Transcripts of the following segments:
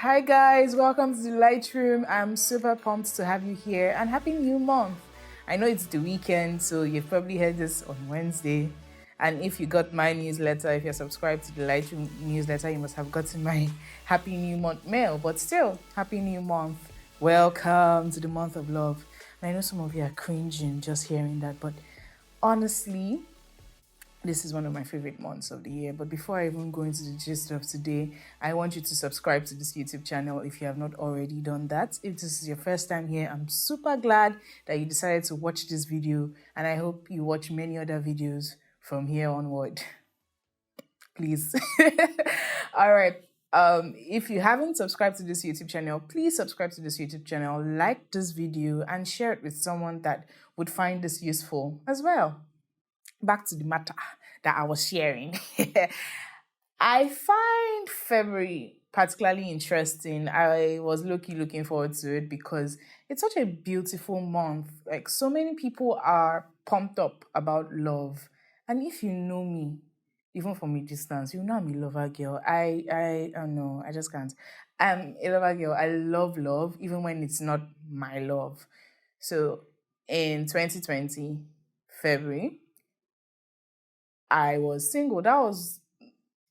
Hi guys, welcome to the Lightroom. I'm super pumped to have you here and happy new month. I know it's the weekend, so you've probably heard this on Wednesday. And if you got my newsletter, if you're subscribed to the Lightroom newsletter, you must have gotten my happy new month mail. But still, happy new month. Welcome to the month of love. And I know some of you are cringing just hearing that, but honestly, this is one of my favorite months of the year. But before I even go into the gist of today, I want you to subscribe to this YouTube channel if you have not already done that. If this is your first time here, I'm super glad that you decided to watch this video, and I hope you watch many other videos from here onward. Please. All right. If you haven't subscribed to this YouTube channel, please subscribe to this YouTube channel, like this video, and share it with someone that would find this useful as well. Back to the matter that I was sharing. I find February particularly interesting. I was looking forward to it because it's such a beautiful month. Like, so many people are pumped up about love. And if you know me, even from a distance, you know I'm a lover girl. I don't know, I just can't. I'm a lover girl. I love love, even when it's not my love. So in 2020, February, I was single. That was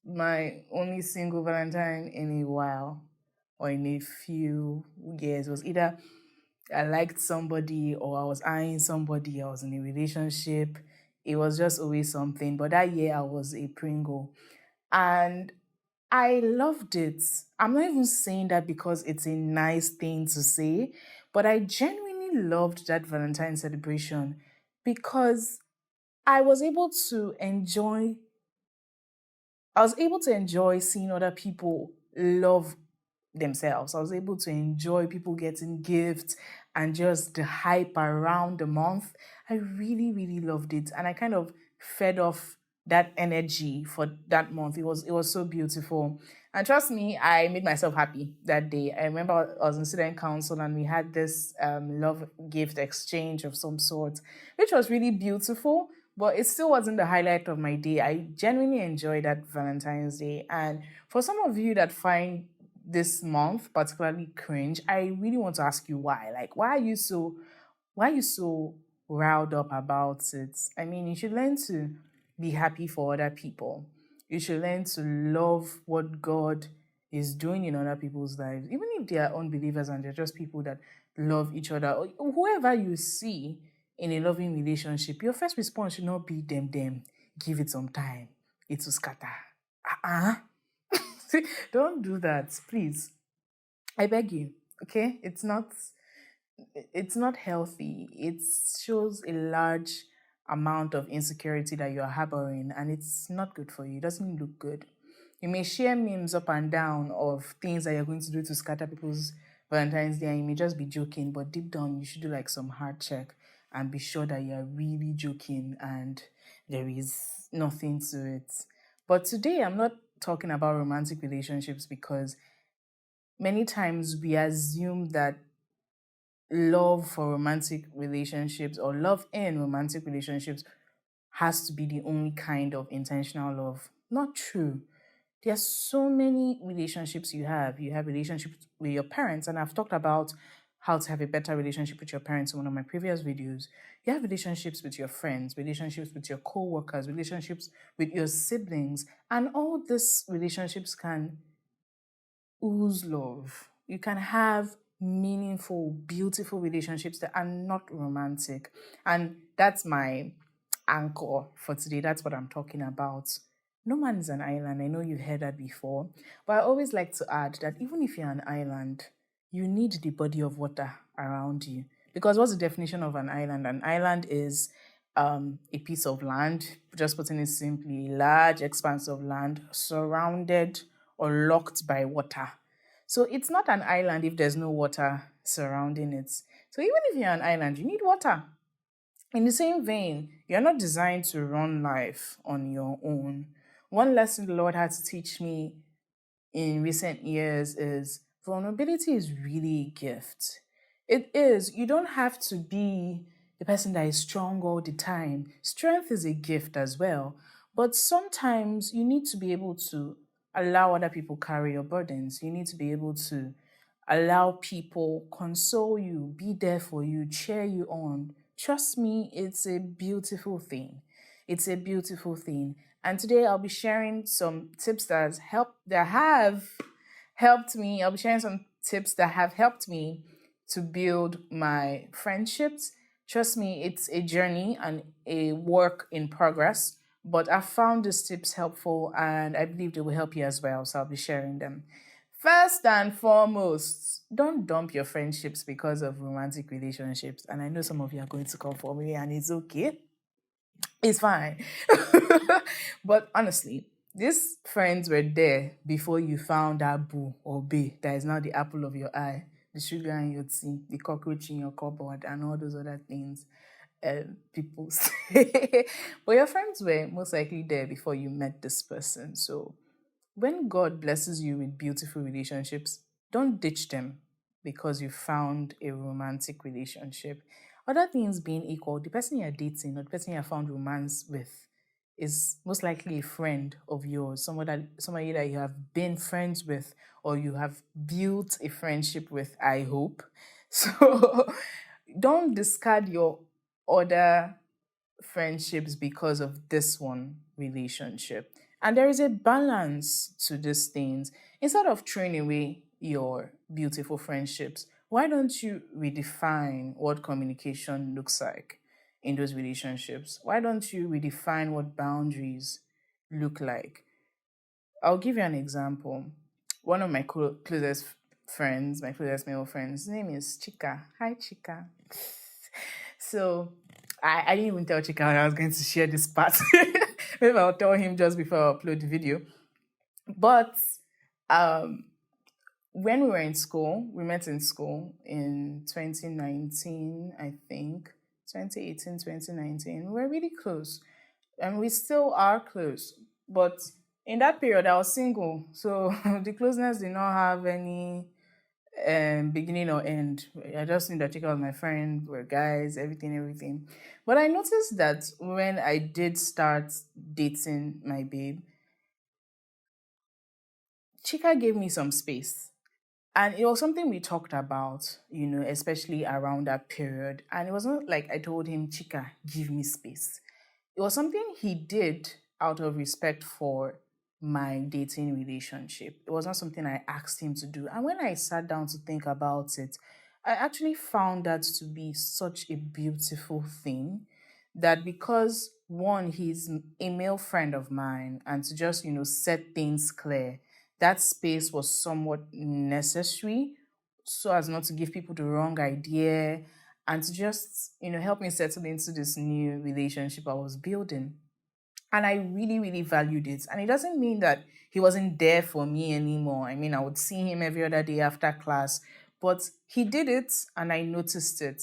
my only single Valentine in a while, or in a few years. It was either I liked somebody or I was eyeing somebody, I was in a relationship. It was just always something. But that year I was a Pringle. And I loved it. I'm not even saying that because it's a nice thing to say, but I genuinely loved that Valentine celebration because I was able to enjoy I was able to enjoy seeing other people love themselves. I was able to enjoy people getting gifts and just the hype around the month. I really, really loved it. And I kind of fed off that energy for that month. It was so beautiful. And trust me, I made myself happy that day. I remember I was in student council and we had this love gift exchange of some sort, which was really beautiful, but it still wasn't the highlight of my day. I genuinely enjoyed that Valentine's Day. And for some of you that find this month particularly cringe, I really want to ask you why. Like, why are you so riled up about it? I mean, you should learn to be happy for other people. You should learn to love what God is doing in other people's lives, even if they are unbelievers and they're just people that love each other. Or whoever you see in a loving relationship, your first response should not be them. Give it some time. It will scatter. Uh-uh. Don't do that, please. I beg you. Okay? It's not healthy. It shows a large amount of insecurity that you're harboring, and it's not good for you. It doesn't look good. You may share memes up and down of things that you're going to do to scatter people's Valentine's Day, and you may just be joking, but deep down, you should do like some hard check and be sure that you're really joking and there is nothing to it. But today, I'm not talking about romantic relationships because many times we assume that love for romantic relationships or love in romantic relationships has to be the only kind of intentional love. Not true. There's so many relationships you have. You have relationships with your parents, and I've talked about how to have a better relationship with your parents in one of my previous videos. You have relationships with your friends, relationships with your co-workers, relationships with your siblings, and all these relationships can ooze love. You can have meaningful, beautiful relationships that are not romantic. And that's my anchor for today. That's what I'm talking about. No man is an island. I know you've heard that before. But I always like to add that even if you're an island, you need the body of water around you. Because what's the definition of an island? An island is a piece of land, just putting it simply, a large expanse of land surrounded or locked by water. So it's not an island if there's no water surrounding it. So even if you're an island, you need water. In the same vein, you're not designed to run life on your own. One lesson the Lord had to teach me in recent years is vulnerability is really a gift. It is. You don't have to be the person that is strong all the time. Strength is a gift as well. But sometimes you need to be able to allow other people carry your burdens. You need to be able to allow people console you, be there for you, cheer you on. Trust me, it's a beautiful thing. It's a beautiful thing. And today I'll be sharing some tips that have helped me. I'll be sharing some tips that have helped me to build my friendships. Trust me, it's a journey and a work in progress, but I found these tips helpful and I believe they will help you as well. So I'll be sharing them. First and foremost, don't dump your friendships because of romantic relationships. And I know some of you are going to come for me, and it's okay. It's fine. But honestly, these friends were there before you found that boo or bae that is now the apple of your eye, the sugar in your tea, the cockroach in your cupboard, and all those other things people say. But your friends were most likely there before you met this person. So when God blesses you with beautiful relationships, don't ditch them because you found a romantic relationship. Other things being equal, the person you're dating or the person you found romance with is most likely a friend of yours, somebody that you have been friends with or you have built a friendship with, I hope. So don't discard your other friendships because of this one relationship. And there is a balance to these things. Instead of throwing away your beautiful friendships, why don't you redefine what communication looks like in those relationships? Why don't you redefine what boundaries look like? I'll give you an example. One of my closest friends, my closest male friends, his name is Chika. Hi, Chika. So I didn't even tell Chika I was going to share this part. Maybe I'll tell him just before I upload the video. But um, when we were in school, we met in school in 2019, I think, 2018, 2019. We were really close. And we still are close. But in that period, I was single. So the closeness did not have any beginning or end. I just knew that Chika was my friend, we're guys, everything. But I noticed that when I did start dating my babe, Chika gave me some space. And it was something we talked about, especially around that period. And it was not like I told him, Chika, give me space. It was something he did out of respect for my dating relationship. It was not something I asked him to do. And when I sat down to think about it, I actually found that to be such a beautiful thing that because one, he's a male friend of mine, and to just, set things clear, that space was somewhat necessary so as not to give people the wrong idea and to just, help me settle into this new relationship I was building. And I really, really valued it. And it doesn't mean that he wasn't there for me anymore. I mean, I would see him every other day after class, but he did it and I noticed it.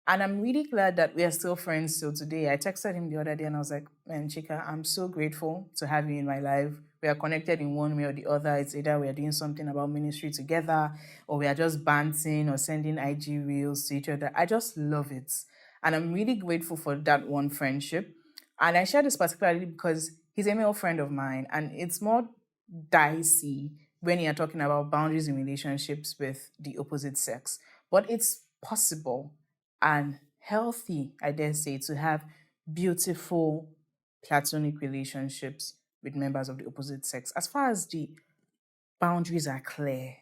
And I'm really glad that we are still friends till today. I texted him the other day and I was like, man, Chika, I'm so grateful to have you in my life. We are connected in one way or the other. It's either we are doing something about ministry together or we are just banting or sending IG reels to each other. I just love it. And I'm really grateful for that one friendship. And I share this particularly because he's a male friend of mine, and it's more dicey when you're talking about boundaries in relationships with the opposite sex. But it's possible and healthy, I dare say, to have beautiful platonic relationships with members of the opposite sex. As far as the boundaries are clear,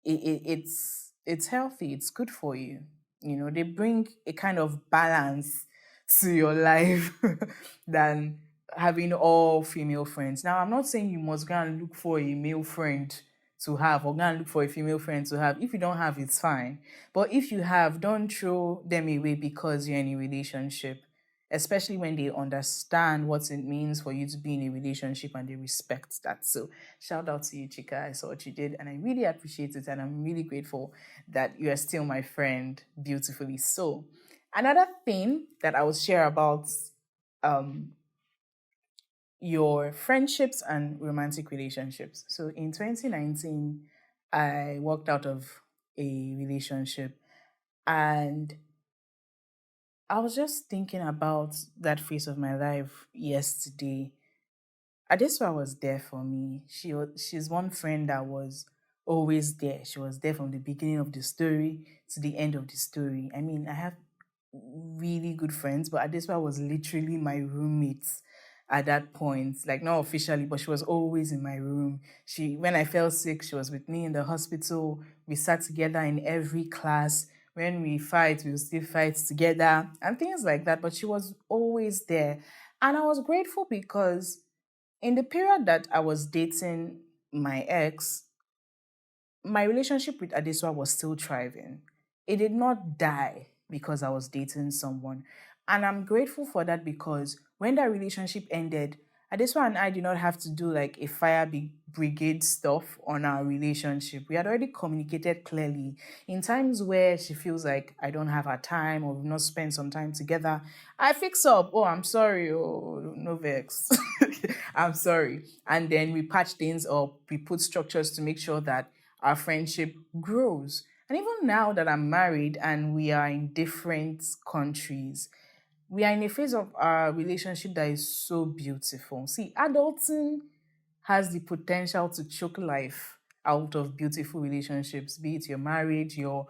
it's healthy, it's good for you. They bring a kind of balance to your life than having all female friends. Now, I'm not saying you must go and look for a male friend to have or go and look for a female friend to have. If you don't have, it's fine. But if you have, don't throw them away because you're in a relationship, especially when they understand what it means for you to be in a relationship and they respect that. So, shout out to you, Chika. I saw what you did and I really appreciate it. And I'm really grateful that you are still my friend, beautifully so. Another thing that I will share about um, your friendships and romantic relationships. So in 2019, I walked out of a relationship and I was just thinking about that phase of my life yesterday. Adeswa was there for me. She's one friend that was always there. She was there from the beginning of the story to the end of the story. I mean, I have really good friends, but Adeswa was literally my roommate at that point. Like not officially, but she was always in my room. She when I fell sick, she was with me in the hospital. We sat together in every class. When we fight, we would still fight together and things like that. But she was always there. And I was grateful because in the period that I was dating my ex, my relationship with Adeswa was still thriving. It did not die because I was dating someone. And I'm grateful for that because when that relationship ended, Adeswa and I did not have to do like a brigade stuff on our relationship. We had already communicated clearly. In times where she feels like I don't have her time or we've not spent some time together, I fix up. Oh, I'm sorry. Oh, no vex. I'm sorry. And then we patch things up. We put structures to make sure that our friendship grows. And even now that I'm married and we are in different countries, we are in a phase of our relationship that is so beautiful. See, adulting has the potential to choke life out of beautiful relationships, be it your marriage, your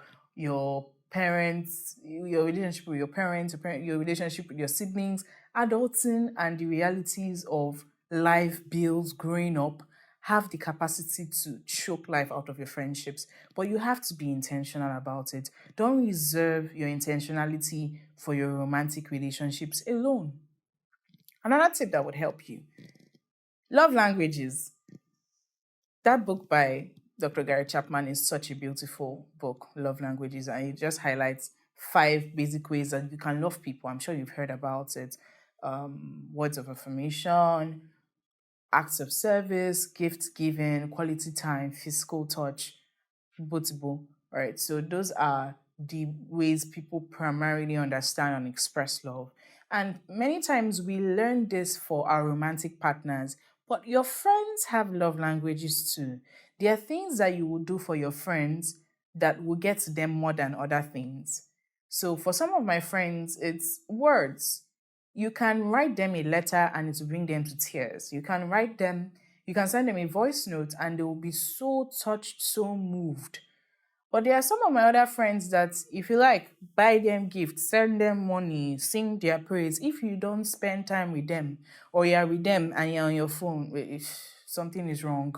parents, your relationship with your parents, your relationship with your siblings. Adulting and the realities of life bills growing up have the capacity to choke life out of your friendships, but you have to be intentional about it. Don't reserve your intentionality for your romantic relationships alone. Another tip that would help you: love languages. That book by Dr. Gary Chapman is such a beautiful book, Love Languages, and it just highlights 5 basic ways that you can love people. I'm sure you've heard about it. Words of affirmation, acts of service, gift giving, quality time, physical touch, bootable. Right. So those are the ways people primarily understand and express love. And many times we learn this for our romantic partners, but your friends have love languages too. There are things that you will do for your friends that will get to them more than other things. So for some of my friends, it's words. You can write them a letter and it will bring them to tears. You can send them a voice note and they will be so touched, so moved. But there are some of my other friends that, if you like, buy them gifts, send them money, sing their praise. If you don't spend time with them, or you're with them and you're on your phone, something is wrong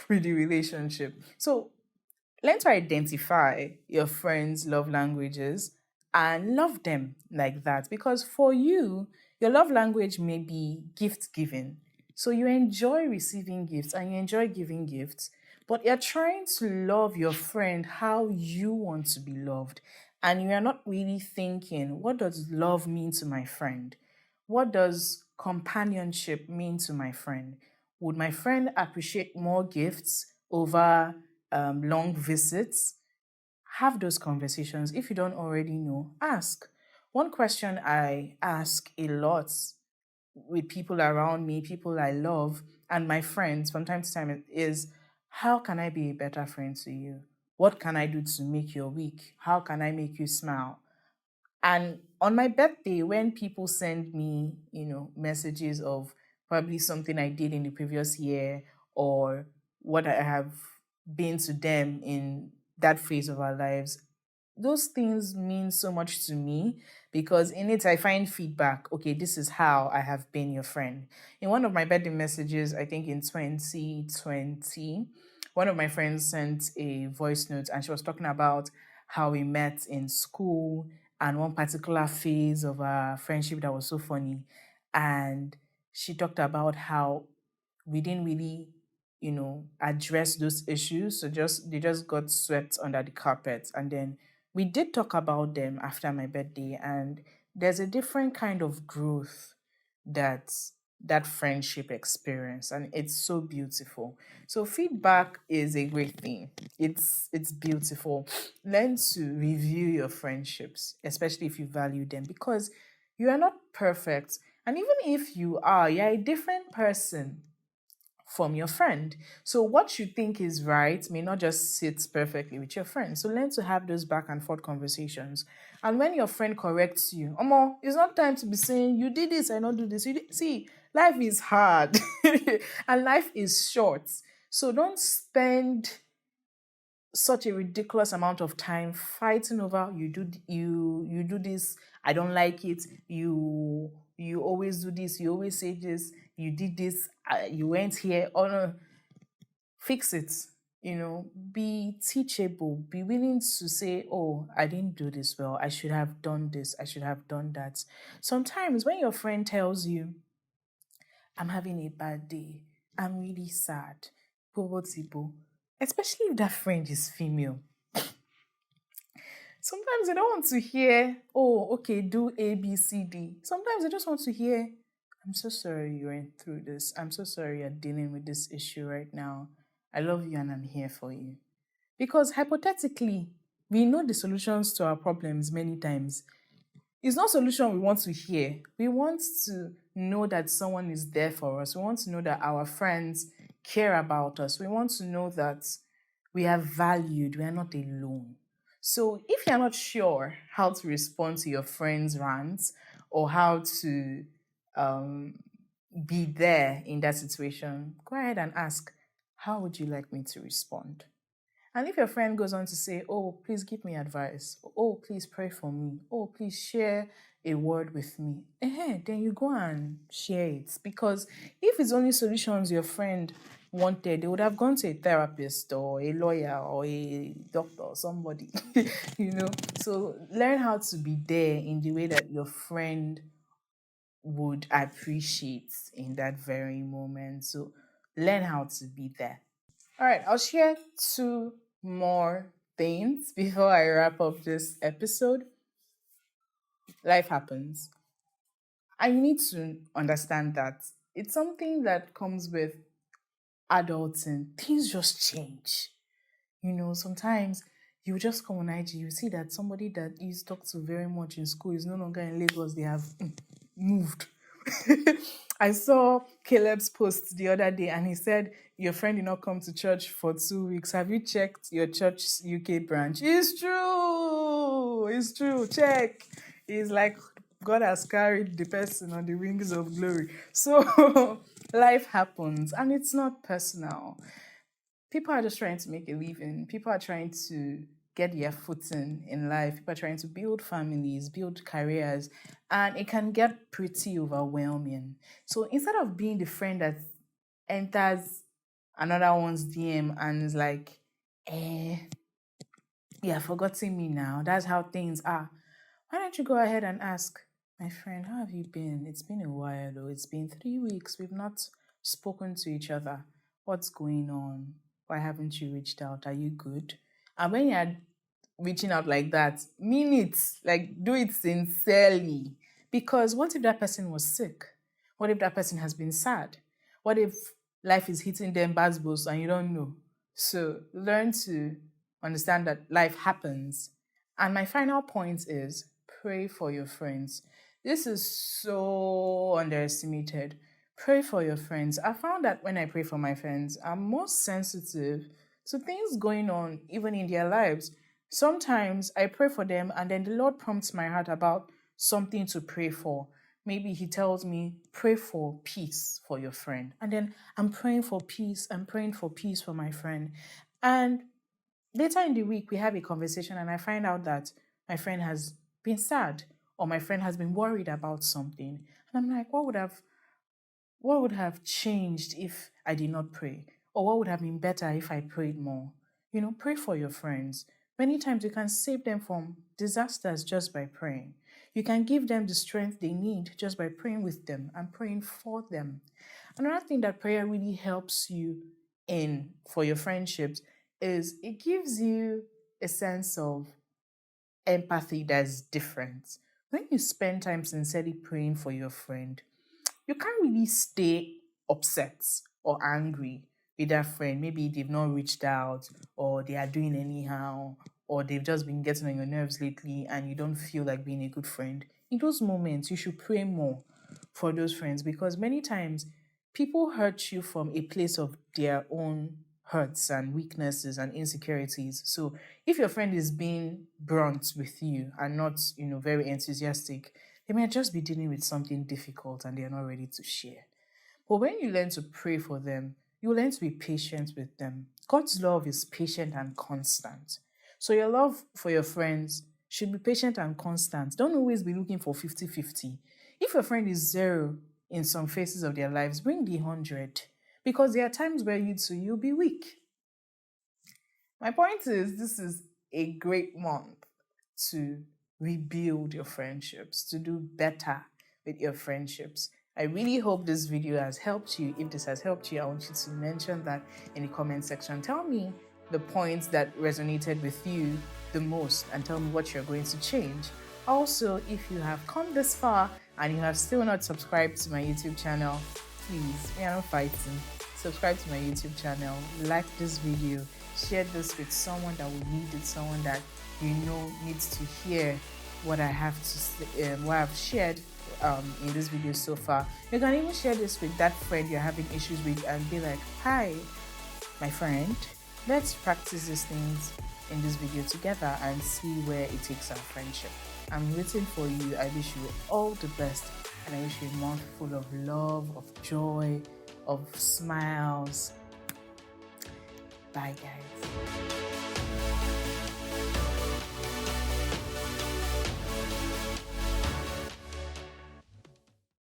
with the relationship. So learn to identify your friends' love languages and love them like that. Because for you, your love language may be gift giving. So you enjoy receiving gifts and you enjoy giving gifts, but you're trying to love your friend how you want to be loved. And you are not really thinking, what does love mean to my friend? What does companionship mean to my friend? Would my friend appreciate more gifts over long visits? Have those conversations. If you don't already know, ask. One question I ask a lot with people around me, people I love, and my friends from time to time is, how can I be a better friend to you? What can I do to make your week? How can I make you smile? And on my birthday, when people send me, messages of probably something I did in the previous year or what I have been to them in that phase of our lives, those things mean so much to me because in it I find feedback. Okay, this is how I have been your friend. In one of my birthday messages, I think in 2020, one of my friends sent a voice note and she was talking about how we met in school and one particular phase of our friendship that was so funny. And she talked about how we didn't really, address those issues. So they just got swept under the carpet. And then we did talk about them after my birthday. And there's a different kind of growth that that friendship experience, and it's so beautiful. So feedback is a great thing. It's beautiful. Learn to review your friendships, especially if you value them, because you are not perfect. And even if you are, you're a different person from your friend. So what you think is right may not just sit perfectly with your friend. So learn to have those back and forth conversations. And when your friend corrects you, Omo, it's not time to be saying, you did this, I not do this. See, Life is hard and life is short. So don't spend such a ridiculous amount of time fighting over you do this, I don't like it, you always do this, you always say this, you did this, you went here. Oh no, fix it. Be teachable, be willing to say, oh, I didn't do this well, I should have done this, I should have done that. Sometimes when your friend tells you, I'm having a bad day, I'm really sad, Bobo Tibo, especially if that friend is female, sometimes they don't want to hear, oh, okay, do A, B, C, D. Sometimes they just want to hear, I'm so sorry you went through this. I'm so sorry you're dealing with this issue right now. I love you and I'm here for you. Because hypothetically, we know the solutions to our problems many times. It's not solution we want to hear. We want to know that someone is there for us. We want to know that our friends care about us. We want to know that we are valued. We are not alone. So if you're not sure how to respond to your friend's rants or how to be there in that situation, go ahead and ask, how would you like me to respond? And if your friend goes on to say, oh, please give me advice, oh, please pray for me, oh, please share a word with me, then you go and share it. Because if it's only solutions your friend wanted, they would have gone to a therapist or a lawyer or a doctor or somebody, So learn how to be there in the way that your friend would appreciate in that very moment. So learn how to be there. All right, I'll share two more things before I wrap up this episode. Life happens. I need to understand that it's something that comes with adulting. Things just change. Sometimes you just come on IG, you see that somebody that you used to talk to very much in school is no longer in Lagos, they have moved. I saw Caleb's post the other day and he said, your friend did not come to church for 2 weeks. Have you checked your church's UK branch? It's true. It's true. Check. It's like God has carried the person on the wings of glory. So life happens and it's not personal. People are just trying to make a living. People are trying to get their footing in life. People are trying to build families, build careers, and it can get pretty overwhelming. So instead of being the friend that enters another one's DM and is like, yeah, forgotten me now. That's how things are. Why don't you go ahead and ask, my friend, how have you been? It's been a while, though. It's been 3 weeks. We've not spoken to each other. What's going on? Why haven't you reached out? Are you good? And when you're reaching out like that, mean it. Like, do it sincerely. Because what if that person was sick? What if that person has been sad? What if life is hitting them basbos and you don't know? So learn to understand that life happens. And my final point is pray for your friends. This is so underestimated. Pray for your friends. I found that when I pray for my friends, I'm more sensitive to things going on even in their lives. Sometimes I pray for them and then the Lord prompts my heart about something to pray for. Maybe he tells me, pray for peace for your friend. And then I'm praying for peace. I'm praying for peace for my friend. And later in the week, we have a conversation and I find out that my friend has been sad or my friend has been worried about something. And I'm like, what would have changed if I did not pray? Or what would have been better if I prayed more? Pray for your friends. Many times you can save them from disasters just by praying. You can give them the strength they need just by praying with them and praying for them. Another thing that prayer really helps you in for your friendships is it gives you a sense of empathy that's different. When you spend time sincerely praying for your friend, you can't really stay upset or angry with that friend. Maybe they've not reached out or they are doing anyhow or they've just been getting on your nerves lately and you don't feel like being a good friend. In those moments, you should pray more for those friends because many times people hurt you from a place of their own hurts and weaknesses and insecurities. So if your friend is being blunt with you and not, very enthusiastic, they might just be dealing with something difficult and they're not ready to share. But when you learn to pray for them, you learn to be patient with them. God's love is patient and constant. So your love for your friends should be patient and constant. Don't always be looking for 50-50. If your friend is zero in some phases of their lives, bring the 100. Because there are times where you'll be weak. My point is, this is a great month to rebuild your friendships, to do better with your friendships. I really hope this video has helped you. If this has helped you, I want you to mention that in the comment section. Tell me the points that resonated with you the most and tell me what you're going to change. Also, if you have come this far and you have still not subscribed to my YouTube channel, please, we are not fighting. Subscribe to my YouTube channel, like this video, share this with someone that will need it, someone that you know needs to hear what I have to say, what I've shared in this video so far. You can even share this with that friend you're having issues with and be like, hi, my friend, let's practice these things in this video together and see where it takes our friendship. I'm rooting for you. I wish you all the best, and I wish you a month full of love, of joy, of smiles. Bye, guys.